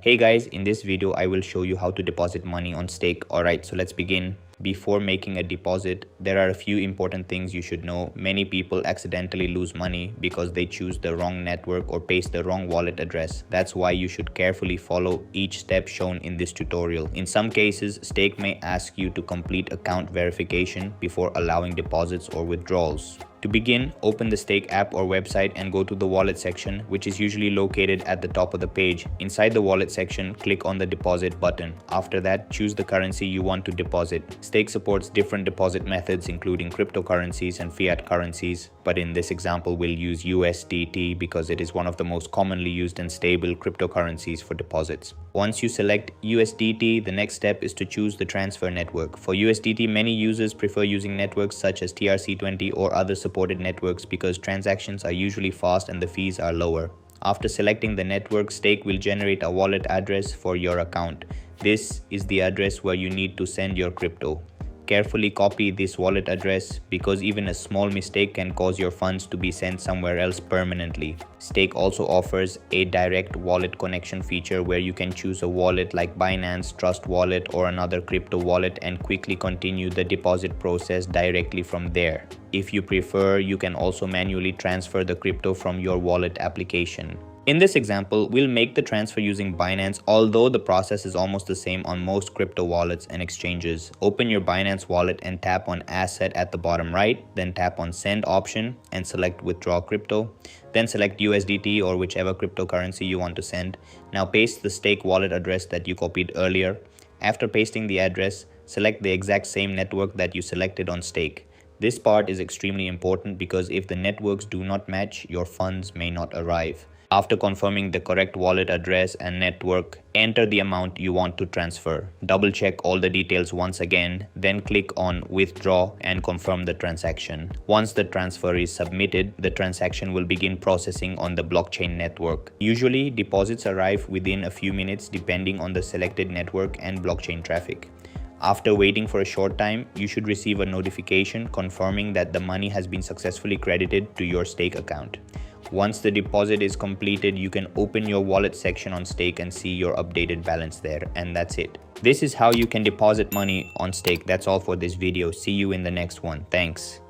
Hey guys, in this video I will show you how to deposit money on stake. Alright, so let's begin. Before making a deposit, there are a few important things you should know. Many people accidentally lose money because they choose the wrong network or paste the wrong wallet address. That's why you should carefully follow each step shown in this tutorial. In some cases, stake may ask you to complete account verification before allowing deposits or withdrawals. To begin, open the Stake app or website and go to the wallet section, which is usually located at the top of the page. Inside the wallet section, click on the deposit button. After that, choose the currency you want to deposit. Stake supports different deposit methods including cryptocurrencies and fiat currencies, but in this example we'll use USDT because it is one of the most commonly used and stable cryptocurrencies for deposits. Once you select USDT, the next step is to choose the transfer network. For USDT, many users prefer using networks such as TRC20 or other supported networks because transactions are usually fast and the fees are lower. After selecting the network, Stake will generate a wallet address for your account. This is the address where you need to send your crypto. Carefully copy this wallet address because even a small mistake can cause your funds to be sent somewhere else permanently. Stake also offers a direct wallet connection feature where you can choose a wallet like Binance, Trust Wallet or another crypto wallet and quickly continue the deposit process directly from there. If you prefer, you can also manually transfer the crypto from your wallet application. In this example, we'll make the transfer using Binance, although the process is almost the same on most crypto wallets and exchanges. Open your Binance wallet and tap on Asset at the bottom right, then tap on Send option and select Withdraw Crypto. Then select USDT or whichever cryptocurrency you want to send. Now paste the Stake wallet address that you copied earlier. After pasting the address, select the exact same network that you selected on Stake. This part is extremely important because if the networks do not match, your funds may not arrive. After confirming the correct wallet address and network, enter the amount you want to transfer. Double check all the details once again, then click on Withdraw and confirm the transaction. Once the transfer is submitted, the transaction will begin processing on the blockchain network. Usually, deposits arrive within a few minutes depending on the selected network and blockchain traffic. After waiting for a short time, you should receive a notification confirming that the money has been successfully credited to your Stake account. Once the deposit is completed, you can open your wallet section on Stake and see your updated balance there, and that's it. This is how you can deposit money on Stake. That's all for this video. See you in the next one. Thanks.